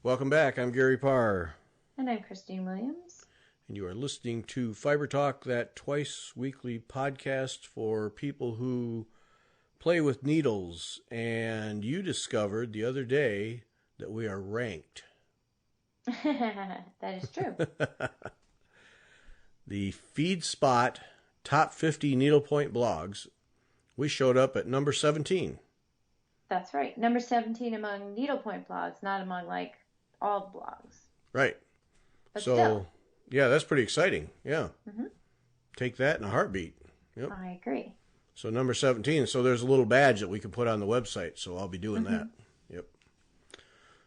Welcome back. I'm Gary Parr. And I'm Christine Williams. And you are listening to Fiber Talk, that twice weekly podcast for people who play with needles. And you discovered the other day that we are ranked. That is true. The Feedspot Top 50 Needlepoint Blogs. We showed up at number 17. That's right. Number 17 among Needlepoint blogs, not among all blogs. Right. But so, still. Yeah, that's pretty exciting. Yeah. Mm-hmm. Take that in a heartbeat. Yep. I agree. So number 17. So there's a little badge that we can put on the website. So I'll be doing that. Yep.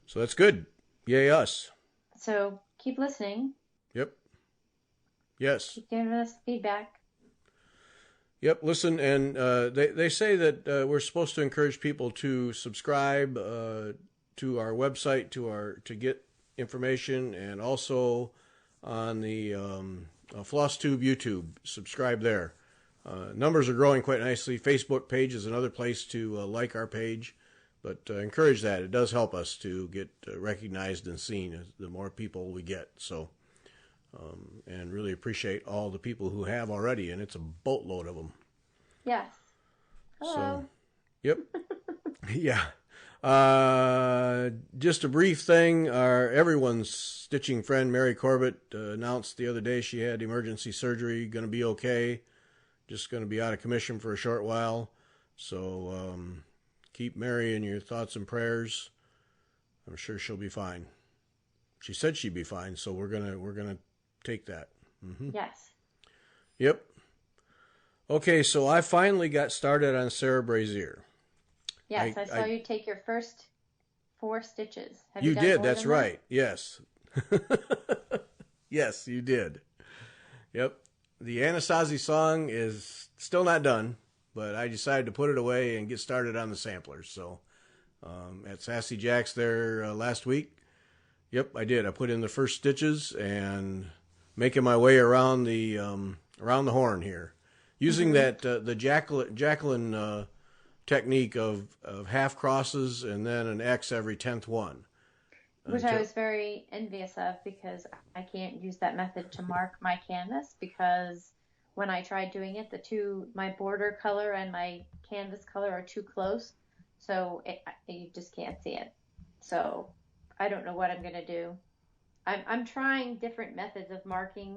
So that's good. Yay us. So keep listening. Yep. Yes. Keep giving us feedback. Yep. Listen, and they say that we're supposed to encourage people to subscribe to our website to get information, and also on the FlossTube YouTube. Subscribe there. Numbers are growing quite nicely. Facebook page is another place to like our page, but encourage that. It does help us to get recognized and seen the more people we get. So, and really appreciate all the people who have already, and it's a boatload of them. Yes. Hello. So, yep. Yeah. Just a brief thing. Everyone's stitching friend Mary Corbet announced the other day she had emergency surgery. Going to be okay. Just going to be out of commission for a short while. So keep Mary in your thoughts and prayers. I'm sure she'll be fine. She said she'd be fine, so we're gonna take that. Mm-hmm. Yes. Yep. Okay, so I finally got started on Sarah Brazier. Yes, I saw you take your first 4 stitches. Have you done did, more that's than right. Yes. Yes, you did. Yep. The Anasazi song is still not done, but I decided to put it away and get started on the samplers. So at Sassy Jacks there last week, yep, I did. I put in the first stitches and making my way around the horn here, using that the Jacqueline technique of half crosses and then an X every 10th one. Which I was very envious of, because I can't use that method to mark my canvas, because when I tried doing it, my border color and my canvas color are too close, so you just can't see it. So I don't know what I'm going to do. I'm trying different methods of marking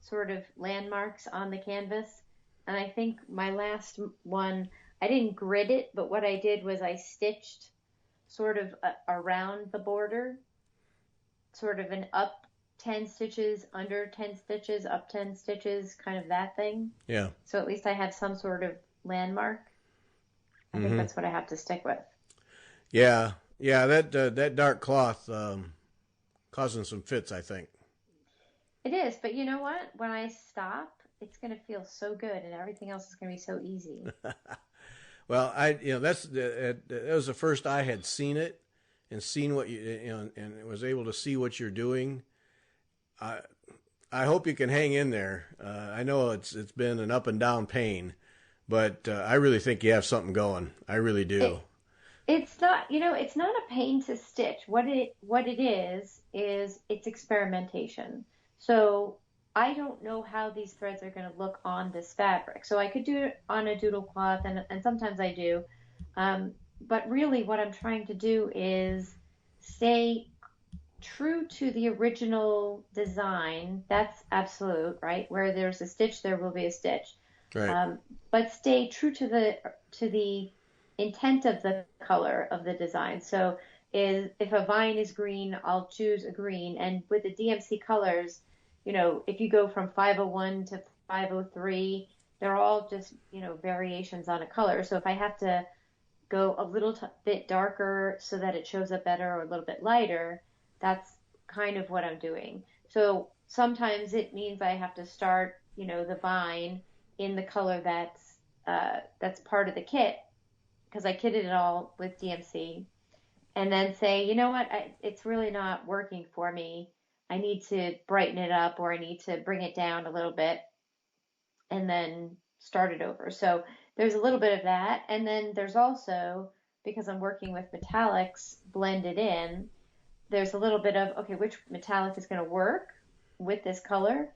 sort of landmarks on the canvas, and I think my last one, I didn't grid it, but what I did was I stitched sort of around the border, sort of an up 10 stitches, under 10 stitches, up 10 stitches, kind of that thing. Yeah. So at least I have some sort of landmark. I think that's what I have to stick with. Yeah. Yeah, that dark cloth causing some fits, I think. It is, but you know what? When I stop, it's going to feel so good, and everything else is going to be so easy. Well, that was the first I had seen it and seen what and was able to see what you're doing. I hope you can hang in there. I know it's been an up and down pain, but I really think you have something going. I really do. It's not, it's not a pain to stitch. What it is it's experimentation. So I don't know how these threads are going to look on this fabric. So I could do it on a doodle cloth, and sometimes I do. But really what I'm trying to do is stay true to the original design. That's absolute, right? Where there's a stitch, there will be a stitch. Right. But stay true to the intent of the color of the design. So if a vine is green, I'll choose a green. And with the DMC colors, if you go from 501 to 503, they're all just, variations on a color. So if I have to go a little bit darker so that it shows up better, or a little bit lighter, that's kind of what I'm doing. So sometimes it means I have to start, the vine in the color that's part of the kit, because I kitted it all with DMC, and then say, you know what, it's really not working for me. I need to brighten it up, or I need to bring it down a little bit, and then start it over. So there's a little bit of that. And then there's also, because I'm working with metallics blended in, there's a little bit of, okay, which metallic is going to work with this color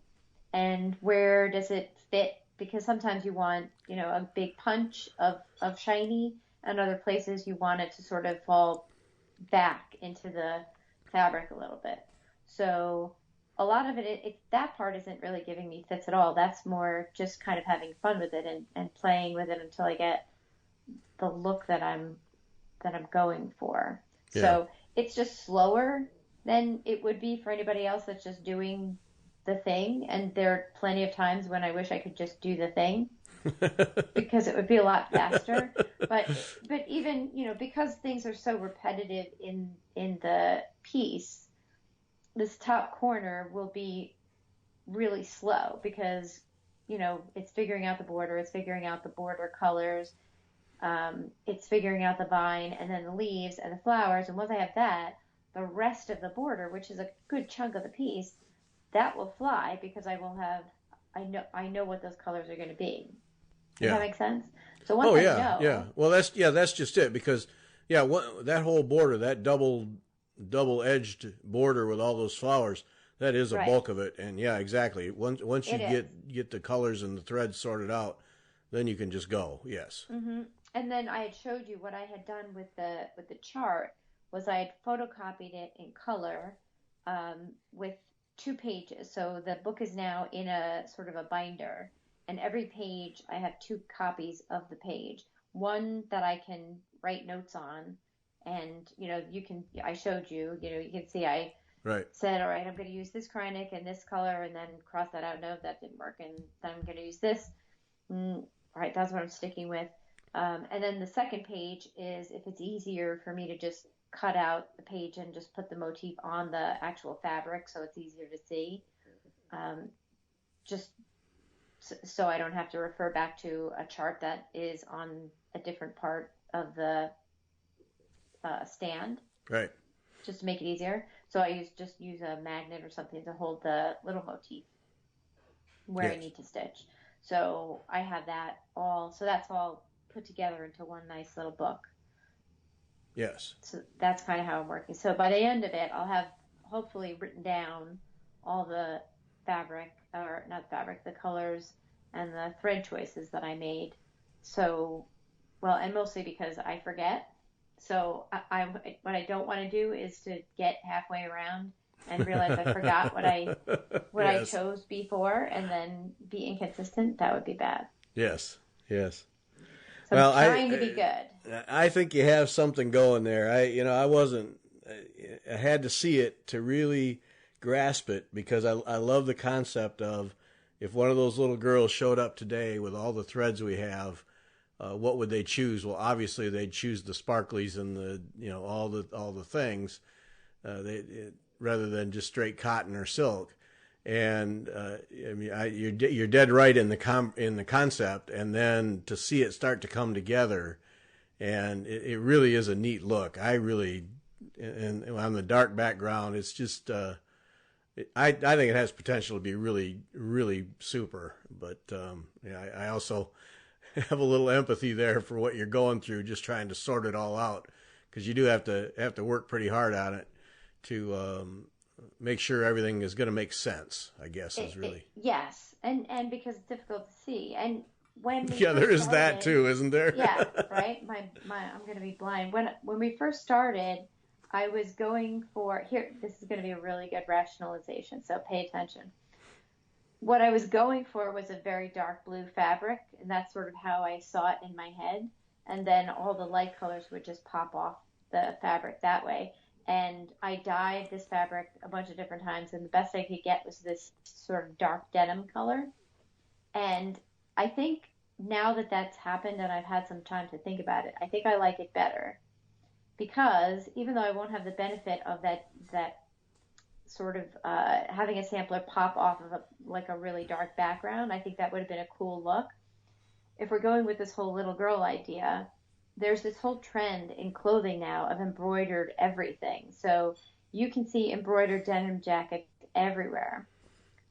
and where does it fit? Because sometimes you want, a big punch of shiny, and other places you want it to sort of fall back into the fabric a little bit. So a lot of that part isn't really giving me fits at all. That's more just kind of having fun with it and playing with it until I get the look that I'm going for. Yeah. So it's just slower than it would be for anybody else that's just doing the thing. And there are plenty of times when I wish I could just do the thing because it would be a lot faster. But even, because things are so repetitive in the piece, this top corner will be really slow because, it's figuring out the border, it's figuring out the border colors, it's figuring out the vine and then the leaves and the flowers. And once I have that, the rest of the border, which is a good chunk of the piece, that will fly because I will have, I know what those colors are going to be. Does that make sense? So once I know. Yeah. Well, that's just it because, that whole border, that double-edged border with all those flowers, that is a bulk of it. And yeah, exactly. Once you get the colors and the threads sorted out, then you can just go. Yes. Mm-hmm. And then I had showed you what I had done with the chart was I had photocopied it in color with 2 pages. So the book is now in a sort of a binder, and every page I have 2 copies of the page. One that I can write notes on, and I showed you, you can see I said, all right, I'm going to use this Kreinik and this color, and then cross that out. No, that didn't work, and then I'm going to use this. All right, that's what I'm sticking with. And then the second page is if it's easier for me to just cut out the page and just put the motif on the actual fabric so it's easier to see. Just so I don't have to refer back to a chart that is on a different part of the stand. Right. Just to make it easier. So I use a magnet or something to hold the little motif where I need to stitch. So I have that all. So that's all put together into one nice little book. Yes. So that's kind of how I'm working. So by the end of it, I'll have hopefully written down all the fabric, or not fabric, the colors and the thread choices that I made. So, and mostly because I forget. So what I don't want to do is to get halfway around and realize I forgot what I chose before and then be inconsistent. That would be bad. Yes. So I'm trying to be good. I think you have something going there. I had to see it to really grasp it because I love the concept of if one of those little girls showed up today with all the threads we have, what would they choose? Well, obviously they'd choose the sparklies and the all the things, rather than just straight cotton or silk. And you're dead right in the concept, and then to see it start to come together, and it really is a neat look. And on the dark background, it's just I think it has potential to be really, really super. But I also have a little empathy there for what you're going through, just trying to sort it all out, because you do have to work pretty hard on it to make sure everything is going to make sense, I guess, is really. Yes, and because it's difficult to see. And when there is that too, isn't there? Yeah, right. I'm going to be blind. When we first started, I was going for this is going to be a really good rationalization, so pay attention. What I was going for was a very dark blue fabric, and that's sort of how I saw it in my head. And then all the light colors would just pop off the fabric that way. And I dyed this fabric a bunch of different times, and the best I could get was this sort of dark denim color. And I think now that that's happened and I've had some time to think about it, I think I like it better. Because even though I won't have the benefit of that sort of having a sampler pop off of a really dark background, I think that would have been a cool look. If we're going with this whole little girl idea, there's this whole trend in clothing now of embroidered everything. So you can see embroidered denim jackets everywhere.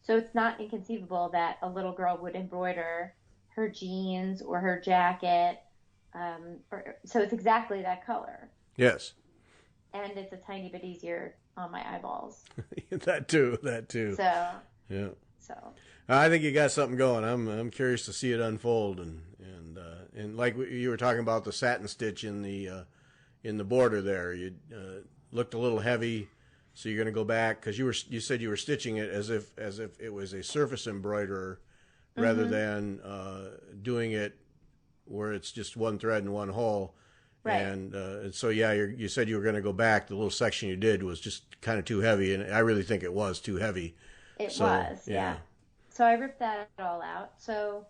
So it's not inconceivable that a little girl would embroider her jeans or her jacket. So it's exactly that color. Yes. And it's a tiny bit easier on my eyeballs. That too. So Yeah. so I think you got something going. I'm curious to see it unfold, and like you were talking about the satin stitch in the border there, you looked a little heavy, so you're going to go back because you said you were stitching it as if it was a surface embroiderer rather than doing it where it's just one thread and one hole. right. And so yeah, you said you were going to go back. The little section you did was just kind of too heavy, and I really think it was too heavy. It So, was, yeah. yeah. So I ripped that all out. So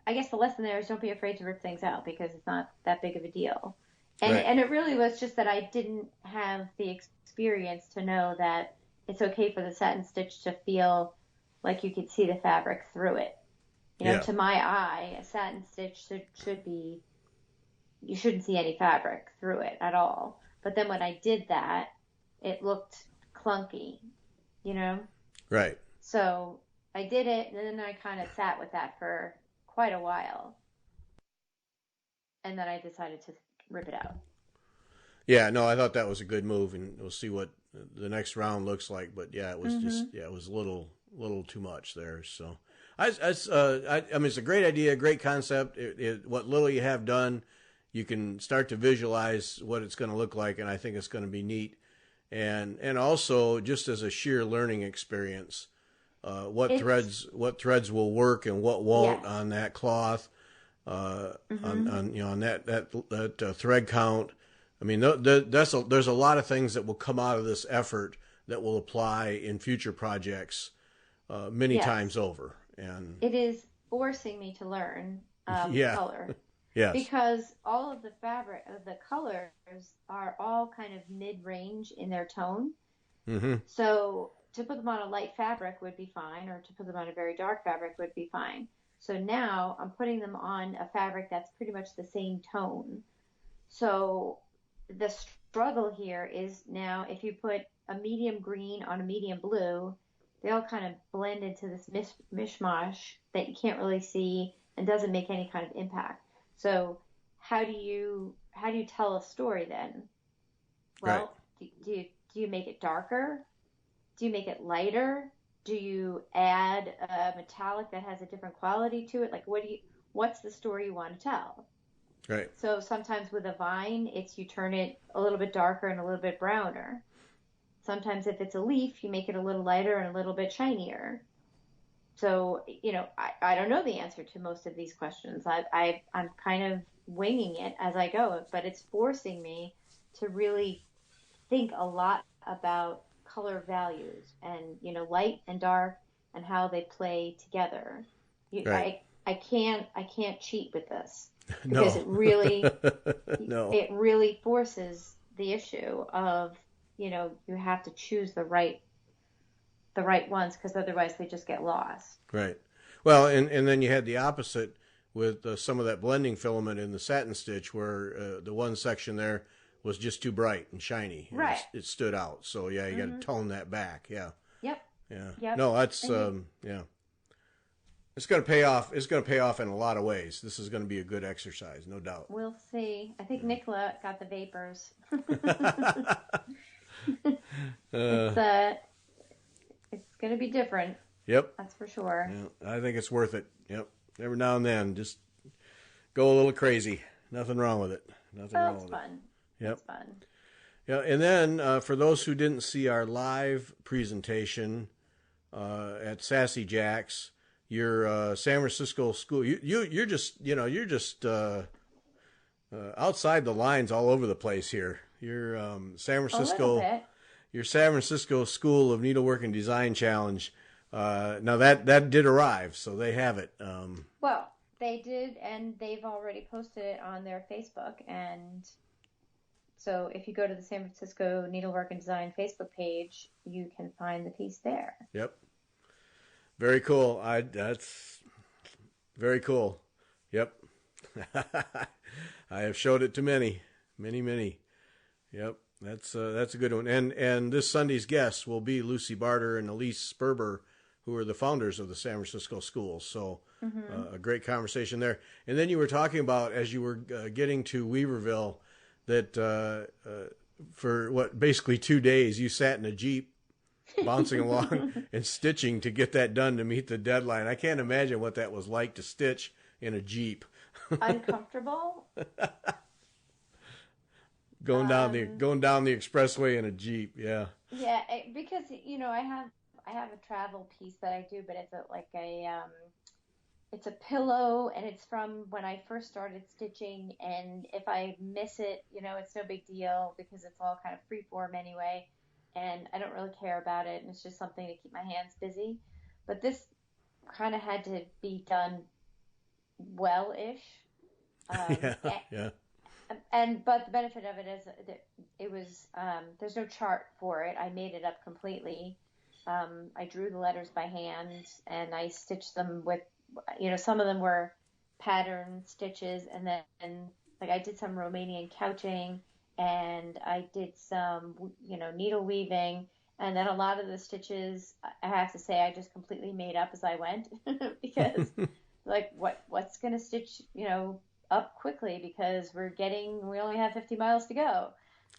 I guess the lesson there is don't be afraid to rip things out because it's not that big of a deal. And Right. and it really was just that I didn't have the experience to know that it's okay for the satin stitch to feel like you could see the fabric through it. Yeah. To my eye, a satin stitch should be, you shouldn't see any fabric through it at all. But then when I did that, it looked clunky, you know? Right. So I did it, and then I kind of sat with that for quite a while. And then I decided to rip it out. Yeah, no, I thought that was a good move, and we'll see what the next round looks like. But yeah, it was it was a little too much there. So I mean, it's a great idea, great concept. What little you have done, you can start to visualize what it's going to look like, and I think it's going to be neat. And also just as a sheer learning experience, what threads will work and what won't Yes. on that cloth, on that thread count. I mean, there's a lot of things that will come out of this effort that will apply in future projects many Yes. times over. And It is forcing me to learn Yeah. color yes, because all of the fabric, the colors are all kind of mid-range in their tone. mm-hmm. So to put them on a light fabric would be fine, or to put them on a very dark fabric would be fine. So now I'm putting them on a fabric that's pretty much the same tone. So the struggle here is now if you put a medium green on a medium blue, they all kind of blend into this mishmash that you can't really see and doesn't make any kind of impact. So how do you tell a story then? Well, do you make it darker? Do you make it lighter? Do you add a metallic that has a different quality to it? Like what's the story you want to tell? Right. So sometimes with a vine, it's you turn it a little bit darker and a little bit browner. Sometimes if it's a leaf, you make it a little lighter and a little bit shinier. So, I don't know the answer to most of these questions. I'm kind of winging it as I go, but it's forcing me to really think a lot about color values and, light and dark and how they play together. Right. I can't cheat with this No. because No. it really forces the issue of, you have to choose the right ones because otherwise they just get lost. Right. Well, and then you had the opposite with some of that blending filament in the satin stitch where the one section there was just too bright and shiny. And Right. It stood out. So, yeah, you got to tone that back. Yeah. Yep. Yeah. Yep. No, that's, yeah. It's going to pay off. It's going to pay off in a lot of ways. This is going to be a good exercise, no doubt. We'll see. I think Nicola got the vapors. It's going to be different. Yep. That's for sure. Yeah, I think it's worth it. Yep. Every now and then, just go a little crazy. Nothing wrong with it. Nothing wrong with fun. it. Yep. It's fun. Yeah, and then for those who didn't see our live presentation at Sassy Jacks, your San Francisco school, you're just outside the lines all over the place here. Your San Francisco. A little bit. Your San Francisco School of Needlework and Design Challenge. Now that did arrive, so they have it. Well, they did, and they've already posted it on their Facebook. And so if you go to the San Francisco Needlework and Design Facebook page, you can find the piece there. Yep. Very cool. That's very cool. Yep. I have showed it to many. Yep. That's a good one. And this Sunday's guests will be Lucy Barter and Ellice Sperber, who are the founders of the San Francisco School. So a great conversation there. And then you were talking about, as you were getting to Weaverville, that for what, basically 2 days, you sat in a Jeep bouncing along and stitching to get that done to meet the deadline. I can't imagine what that was like to stitch in a Jeep. Uncomfortable. Going down the expressway in a Jeep, yeah. Yeah, because I have a travel piece that I do, but it's it's a pillow, and it's from when I first started stitching. And if I miss it, it's no big deal because it's all kind of freeform anyway, and I don't really care about it. And it's just something to keep my hands busy. But this kind of had to be done well-ish. Yeah. But the benefit of it is that it was there's no chart for it. I made it up completely. I drew the letters by hand, and I stitched them with, some of them were pattern stitches, and then like I did some Romanian couching, and I did some needle weaving, and then a lot of the stitches I have to say I just completely made up as I went because like what's gonna stitch up quickly because we only have 50 miles to go.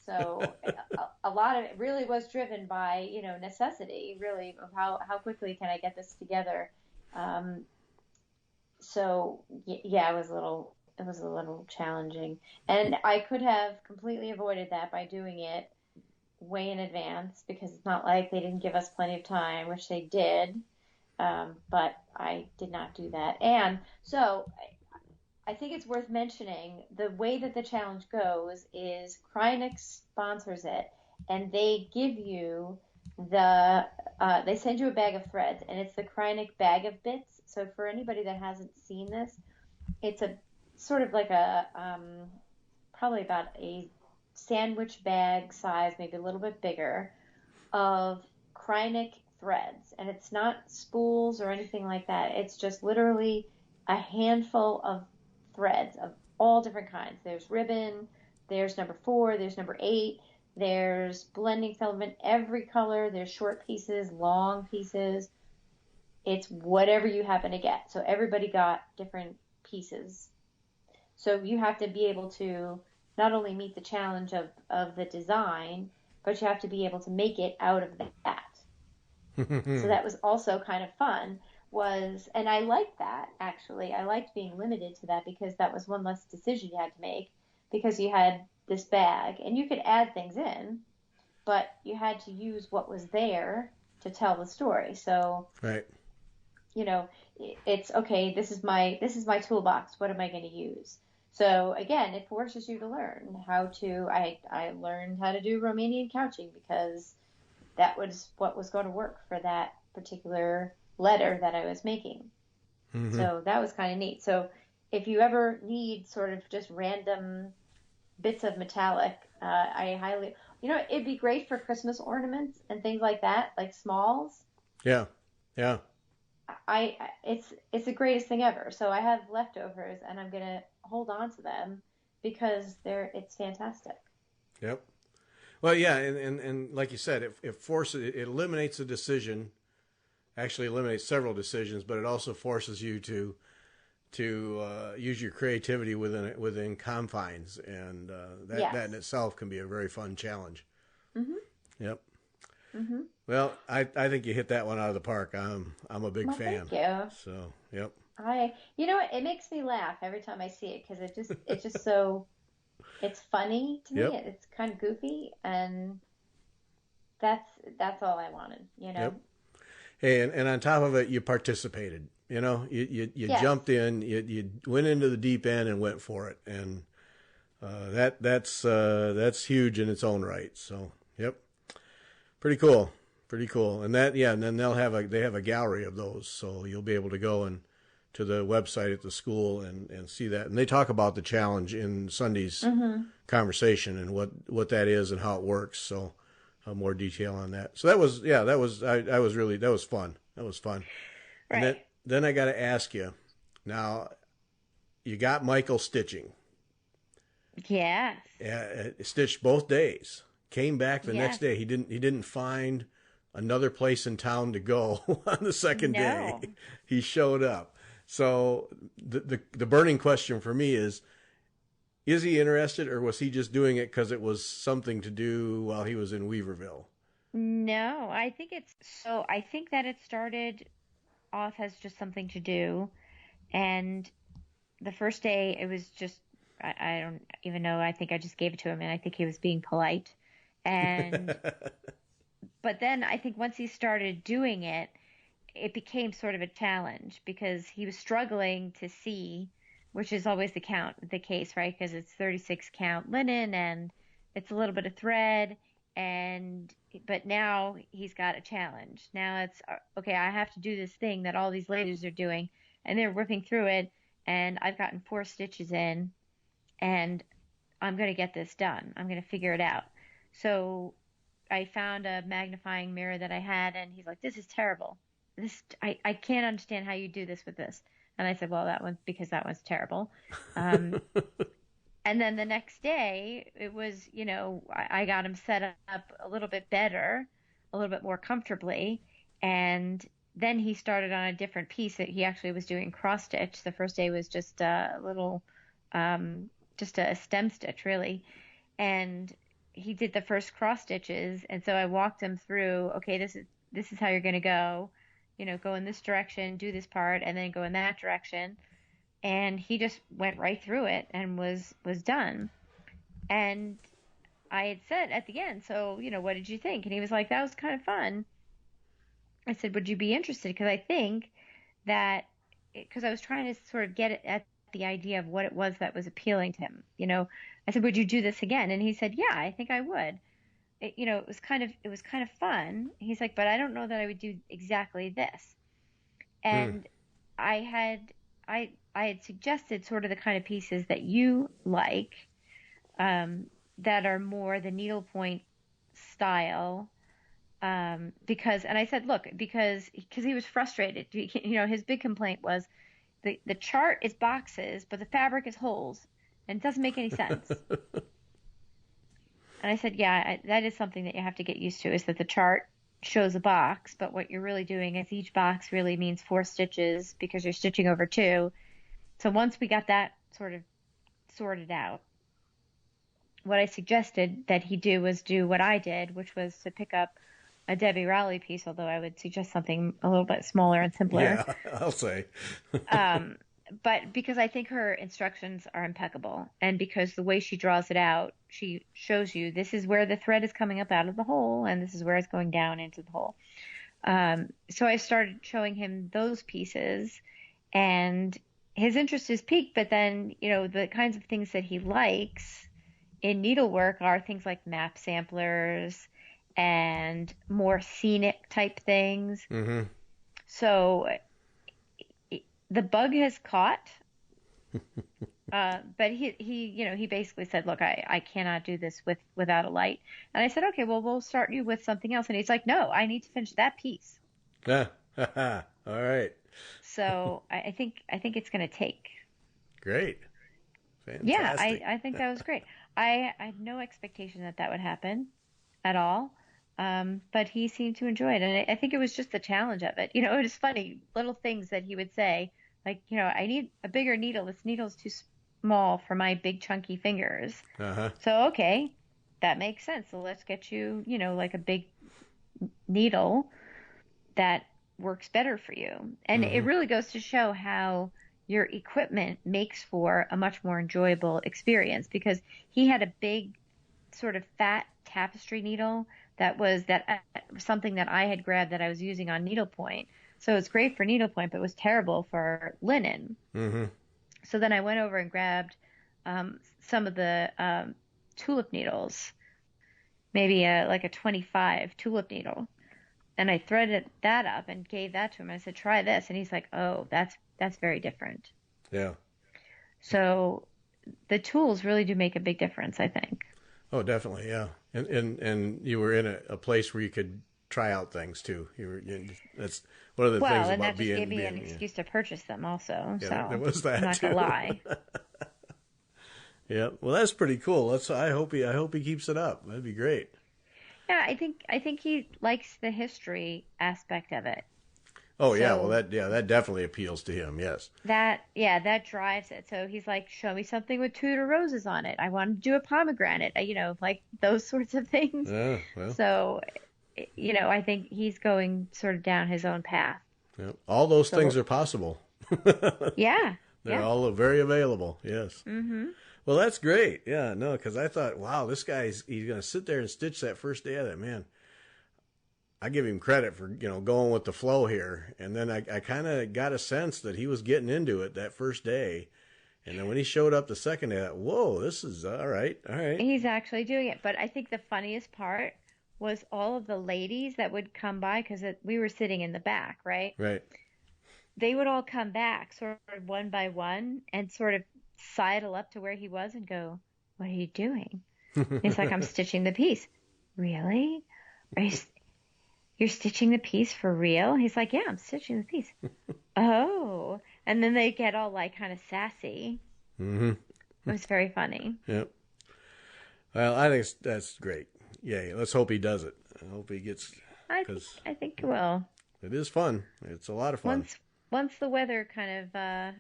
So a lot of it really was driven by, necessity, really, of how quickly can I get this together. So yeah, it was a little challenging, and I could have completely avoided that by doing it way in advance, because it's not like they didn't give us plenty of time, which they did. But I did not do that. And so I think it's worth mentioning the way that the challenge goes is Kreinik sponsors it, and they give you they send you a bag of threads, and it's the Kreinik bag of bits. So for anybody that hasn't seen this, it's a sort of like a probably about a sandwich bag size, maybe a little bit bigger, of Kreinik threads, and it's not spools or anything like that. It's just literally a handful of threads of all different kinds. There's ribbon, there's number 4, there's number 8, there's blending filament, every color, there's short pieces, long pieces. It's whatever you happen to get. So everybody got different pieces. So you have to be able to not only meet the challenge of the design, but you have to be able to make it out of that. So that was also kind of fun. And I liked that, actually. I liked being limited to that because that was one less decision you had to make, because you had this bag and you could add things in, but you had to use what was there to tell the story. So, right. It's okay. This is my toolbox. What am I going to use? So again, it forces you to learn how to. I learned how to do Romanian couching because that was what was going to work for that particular letter that I was making. Mm-hmm. So that was kind of neat. So if you ever need sort of just random bits of metallic, I highly, it'd be great for Christmas ornaments and things like that, like smalls. Yeah. It's the greatest thing ever. So I have leftovers, and I'm gonna hold on to them because it's fantastic. Yep. Well, yeah, and like you said, it eliminates a decision. Actually eliminates several decisions, but it also forces you to use your creativity within confines, and that in itself can be a very fun challenge. Mm-hmm. Yep. Mm-hmm. Well, I think you hit that one out of the park. I'm a big fan. Thank you. So, yep. It makes me laugh every time I see it because it's just so it's funny to me. Yep. It's kind of goofy, and that's all I wanted. Yep. Hey, and on top of it, you participated. You yes. Jumped in, you went into the deep end and went for it, and that's huge in its own right. So, yep, pretty cool, and and then they have a gallery of those, so you'll be able to go to the website at the school and see that, and they talk about the challenge in Sunday's mm-hmm. conversation and what that is and how it works. So. More detail on that. So that was fun. That was fun. Right. And then I got to ask you, now you got Michael stitching. Yes. Stitched both days. Came back the next day. He didn't find another place in town to go on the second day. He showed up. So the burning question for me is, Is he interested, or was he just doing it because it was something to do while he was in Weaverville? No, I think that it started off as just something to do. And the first day it was just, I don't even know. I think I just gave it to him and I think he was being polite. And, but then I think once he started doing it, it became sort of a challenge because he was struggling to see, which is always the case, right? Because it's 36 count linen and it's a little bit of thread. But now he's got a challenge. Now it's okay. I have to do this thing that all these ladies are doing, and they're ripping through it, and I've gotten 4 stitches in, and I'm going to get this done. I'm going to figure it out. So I found a magnifying mirror that I had, and he's like, "This is terrible. I can't understand how you do this with this." And I said, "Well, because that one's terrible." And then the next day, it was, I got him set up a little bit better, a little bit more comfortably. And then he started on a different piece that he actually was doing cross stitch. The first day was just a little, just a stem stitch, really. And he did the first cross stitches. And so I walked him through, okay, this is how you're going to go, go in this direction, do this part, and then go in that direction. And he just went right through it and was done. And I had said at the end, "So, what did you think?" And he was like, "That was kind of fun." I said, "Would you be interested?" Because I think that, because I was trying to sort of get at the idea of what it was that was appealing to him. I said, "Would you do this again?" And he said, "Yeah, I think I would." It was kind of fun. He's like, "But I don't know that I would do exactly this." And I had suggested sort of the kind of pieces that you like, that are more the needlepoint style, because, and I said, look, because he was frustrated. His big complaint was the chart is boxes, but the fabric is holes, and it doesn't make any sense. And I said, yeah, that is something that you have to get used to, is that the chart shows a box, but what you're really doing is each box really means 4 stitches because you're stitching over 2. So once we got that sort of sorted out, what I suggested that he do was do what I did, which was to pick up a Debbie Rowley piece, although I would suggest something a little bit smaller and simpler. Yeah, I'll say. But because I think her instructions are impeccable, and because the way she draws it out, she shows you this is where the thread is coming up out of the hole, and this is where it's going down into the hole. So I started showing him those pieces, and his interest is piqued, but then, the kinds of things that he likes in needlework are things like map samplers and more scenic type things. Mm-hmm. So the bug has caught, but he basically said, "Look, I cannot do this without a light." And I said, "Okay, well, we'll start you with something else." And he's like, "No, I need to finish that piece." All right. So I think it's going to take. Great. Fantastic. Yeah, I think that was great. I had no expectation that would happen at all. But he seemed to enjoy it. And I think it was just the challenge of it. It was funny, little things that he would say, like, I need a bigger needle. This needle's too small for my big chunky fingers. Uh-huh. So, okay, that makes sense. So let's get you, like a big needle that works better for you. And it really goes to show how your equipment makes for a much more enjoyable experience, because he had a big sort of fat tapestry needle that was something that I had grabbed that I was using on needlepoint. So it's great for needlepoint, but it was terrible for linen. Mm-hmm. So then I went over and grabbed some of the tulip needles, maybe like a 25 tulip needle. And I threaded that up and gave that to him. I said, "Try this." And he's like, "Oh, that's very different." Yeah. So the tools really do make a big difference, I think. Oh, definitely, yeah. And you were in a place where you could try out things too. That's one of the things and about that just being. gave me an excuse to purchase them also. Yeah, so there was that I'm not too. gonna lie. Yeah, well, that's pretty cool. I hope he keeps it up. That'd be great. Yeah, I think he likes the history aspect of it. Oh yeah, So well that definitely appeals to him. Yes. that drives it. So he's like, show me something with Tudor roses on it. I want to do a pomegranate, like those sorts of things. Yeah. Well. So, I think he's going sort of down his own path. Yeah. All those So, things are possible. yeah, They're yeah. all very available. Yes. Mm-hmm. Well, that's great. Yeah. No, because I thought, wow, this guy's he's going to sit there and stitch that first day of that. Man, I give him credit for going with the flow here. And then I kind of got a sense that he was getting into it that first day. And then when he showed up the second day, I thought, whoa, this is all right. All right. He's actually doing it. But I think the funniest part was all of the ladies that would come by because we were sitting in the back, right? Right. They would all come back sort of one by one and sort of sidle up to where he was and go, "What are you doing?" He's like, "I'm stitching the piece." Really? Are you're stitching the piece for real? He's like, "Yeah, I'm stitching the piece." Oh. And then they get all like kind of sassy. Mm-hmm. It was very funny. Yep. Well, I think that's great. Yay. Let's hope he does it. I hope he gets, because I think it will. it is fun. It's a lot of fun. Once the weather kind of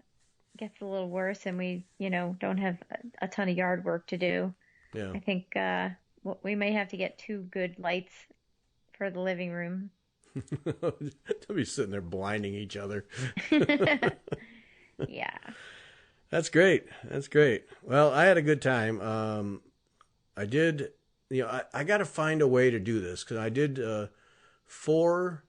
gets a little worse and we, don't have a ton of yard work to do, Yeah. I think we may have to get 2 good lights for the living room. They'll be sitting there blinding each other. Yeah. That's great. That's great. Well, I had a good time. I did, I got to find a way to do this because I did 4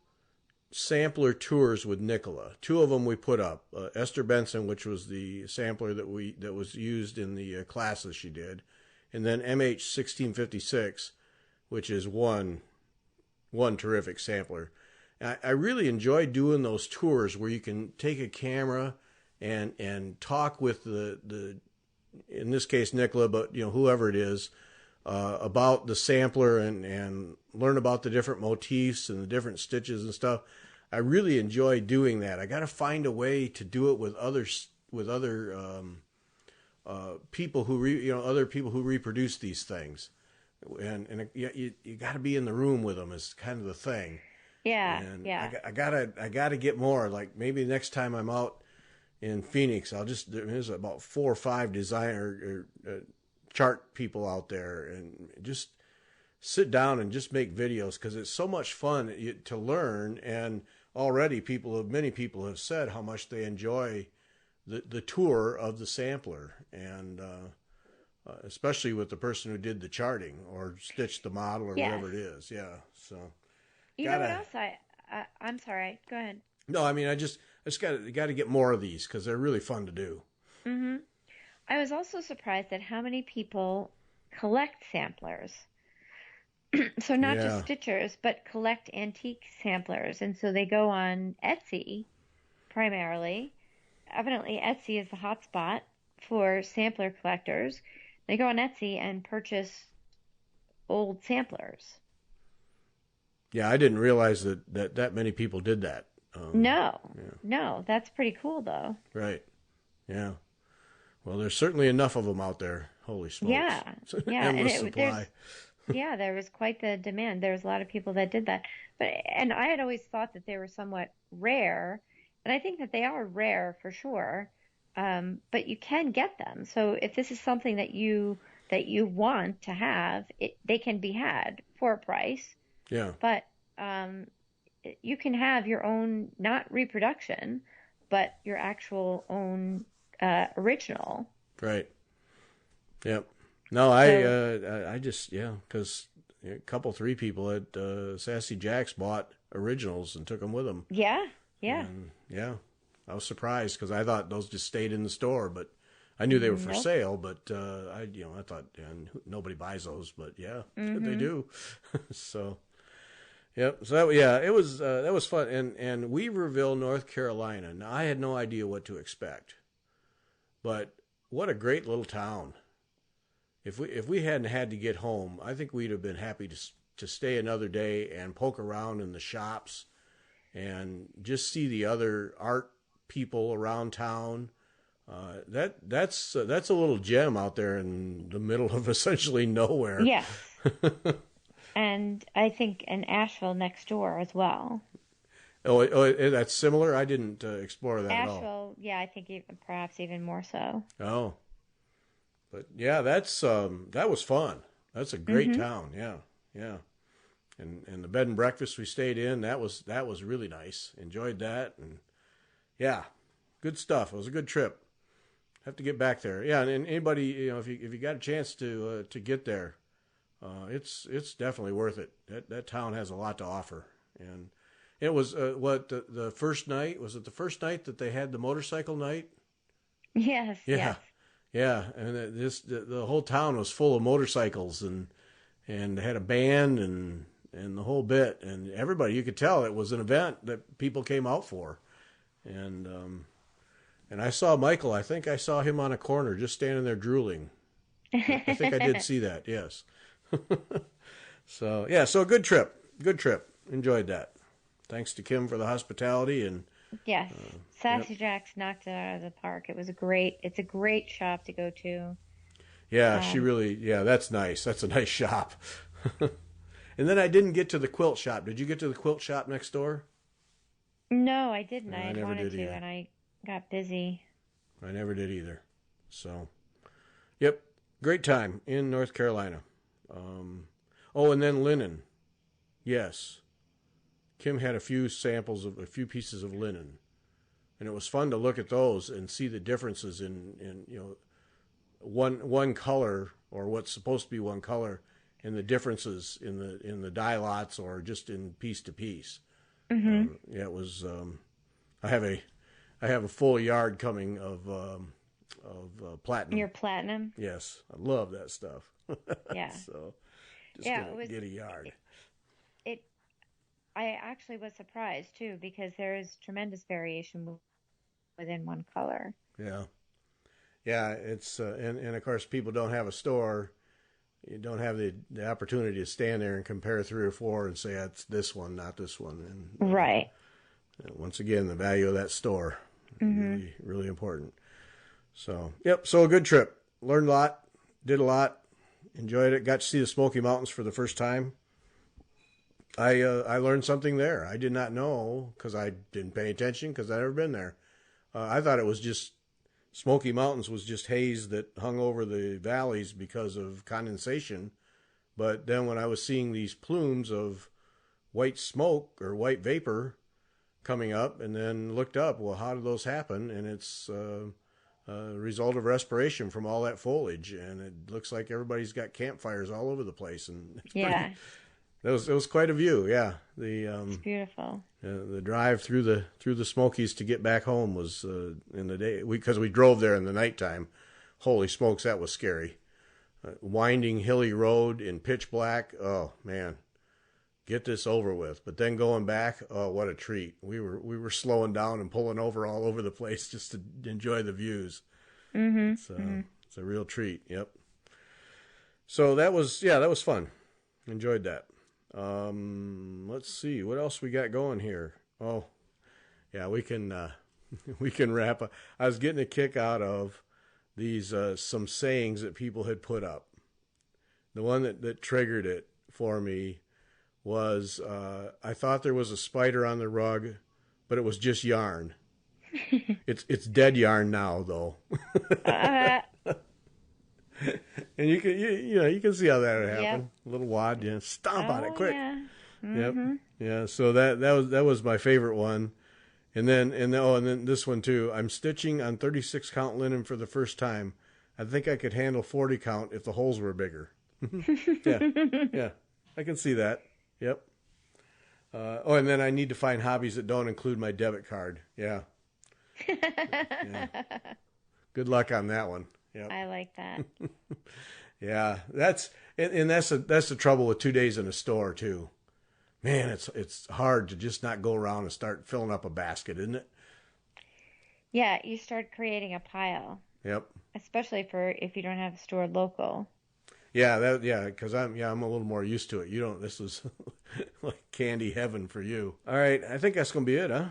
sampler tours with Nicola. 2 of them we put up. Esther Benson, which was the sampler that was used in the classes she did, and then MH1656, which is one terrific sampler. I really enjoy doing those tours where you can take a camera and talk with the in this case Nicola, but whoever it is, about the sampler and learn about the different motifs and the different stitches and stuff. I really enjoy doing that. I got to find a way to do it with other people who other people who reproduce these things, and you got to be in the room with them is kind of the thing. Yeah, and yeah. I gotta get more. Like maybe next time I'm out in Phoenix, there's about 4 or 5 designer chart people out there, and just sit down and just make videos because it's so much fun to learn. And already many people have said how much they enjoy the tour of the sampler, and especially with the person who did the charting or stitched the model or whatever it is. Yeah, so. You know what else I'm sorry. Go ahead. No, I mean I just got to get more of these because they're really fun to do. Mm-hmm. I was also surprised at how many people collect samplers. So not just stitchers, but collect antique samplers, and so they go on Etsy primarily. Evidently, Etsy is the hot spot for sampler collectors. They go on Etsy and purchase old samplers. Yeah, I didn't realize that many people did that. No, that's pretty cool though. Right. Yeah. Well, there's certainly enough of them out there. Holy smokes. Yeah. Yeah. Endless supply. Yeah, there was quite the demand. There was a lot of people that did that. And I had always thought that they were somewhat rare, and I think that they are rare for sure. But you can get them. So if this is something that you want to have, they can be had for a price. Yeah. But you can have your own, not reproduction, but your actual own original. Right. Yep. No, I just, because a couple, 3 people at Sassy Jacks bought originals and took them with them. Yeah. Yeah. And, I was surprised because I thought those just stayed in the store, but I knew they were for sale. But I thought nobody buys those, but they do. So. Yep. So that was fun. And Weaverville, North Carolina. Now I had no idea what to expect, but what a great little town. If we hadn't had to get home, I think we'd have been happy to stay another day and poke around in the shops and just see the other art people around town. That's a little gem out there in the middle of essentially nowhere. Yes. And I think in Asheville next door as well. That's similar. I didn't explore that at all. Asheville, yeah, I think perhaps even more so. Oh, but yeah, that was fun. That's a great town. Yeah, yeah. And the bed and breakfast we stayed in, that was really nice. Enjoyed that, and yeah, good stuff. It was a good trip. Have to get back there. Yeah, and anybody, if you got a chance to get there, it's definitely worth it. That town has a lot to offer. And it was the first night, was it the first night that they had the motorcycle night? Yes. Yeah. Yes. Yeah, and the whole town was full of motorcycles, and they had a band and the whole bit, and everybody, you could tell it was an event that people came out for. And I saw Michael. I think I saw him on a corner just standing there drooling. I think I did see that. Yes. So yeah, so good trip. Enjoyed that. Thanks to Kim for the hospitality. And yes, Sassy Jacks knocked it out of the park. It's a great shop to go to. Yeah, she really. Yeah, that's nice. That's a nice shop. And then I didn't get to the quilt shop. Did you get to the quilt shop next door? No, I didn't. No, I wanted to, and I got busy. I never did either. So, yep, great time in North Carolina. And then linen. Yes, Kim had a few pieces of linen, and it was fun to look at those and see the differences in one color, or what's supposed to be one color, and the differences in the dye lots or just in piece to piece. Mm-hmm. Yeah, it was. I have a full yard coming of platinum. Your platinum? Yes, I love that stuff. Yeah. So just get a yard. I actually was surprised too, because there is tremendous variation within one color. Yeah. Yeah, it's and of course people don't have a store. You don't have the opportunity to stand there and compare 3 or 4 and say it's this one, not this one. And right. Once again, the value of that store, really, really important. So, yep. So a good trip. Learned a lot. Did a lot. Enjoyed it. Got to see the Smoky Mountains for the first time. I learned something there. I did not know, because I didn't pay attention, because I'd never been there. I thought it was just Smoky Mountains was just haze that hung over the valleys because of condensation. But then when I was seeing these plumes of white smoke or white vapor coming up, and then looked up, well, how did those happen? And it's a result of respiration from all that foliage. And it looks like everybody's got campfires all over the place. And it's it was quite a view. Yeah. It's beautiful. The drive through the Smokies to get back home was in the day, because we drove there in the nighttime. Holy smokes, that was scary. Winding hilly road in pitch black. Oh man, get this over with. But then going back, oh, what a treat. We were slowing down and pulling over all over the place just to enjoy the views. Mm-hmm. It's a real treat. Yep. So that was fun. Enjoyed that. Let's see what else we got going here. Oh, yeah, we can wrap up. I was getting a kick out of these some sayings that people had put up. The one that triggered it for me was I thought there was a spider on the rug, but it was just yarn. It's dead yarn now though. And you can see how that would happen. Yep. A little wad, stomp on it quick. Yeah. Mm-hmm. Yep. Yeah. So that was my favorite one. And then this one too. I'm stitching on 36 count linen for the first time. I think I could handle 40 count if the holes were bigger. Yeah. I can see that. Yep. And then I need to find hobbies that don't include my debit card. Yeah. Yeah. Good luck on that one. Yep. I like that. Yeah, that's the trouble with 2 days in a store too. Man, it's hard to just not go around and start filling up a basket, isn't it? Yeah, you start creating a pile. Yep. Especially if you don't have a store local. Yeah, because I'm a little more used to it. This is like candy heaven for you. All right, I think that's gonna be it, huh?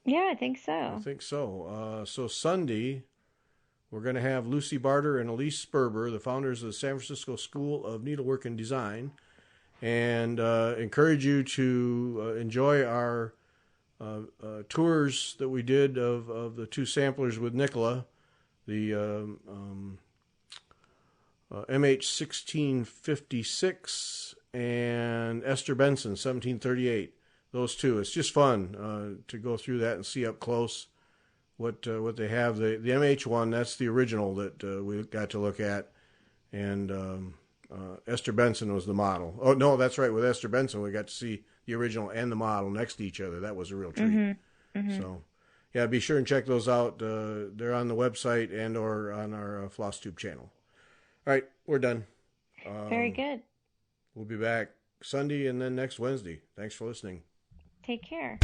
Yeah, I think so. I think so. So Sunday, we're going to have Lucy Barter and Ellice Sperber, the founders of the San Francisco School of Needlework and Design, and encourage you to enjoy our tours that we did of the 2 samplers with Nicola, the MH1656 and Esther Benson 1738. Those 2. It's just fun to go through that and see up close what they have. The MH1, that's the original that we got to look at, and Esther Benson was the model. Oh no, that's right. With Esther Benson, we got to see the original and the model next to each other. That was a real treat. Mm-hmm. Mm-hmm. So, yeah, be sure and check those out. They're on the website and or on our FlossTube channel. All right, we're done. Very good. We'll be back Sunday and then next Wednesday. Thanks for listening. Take care.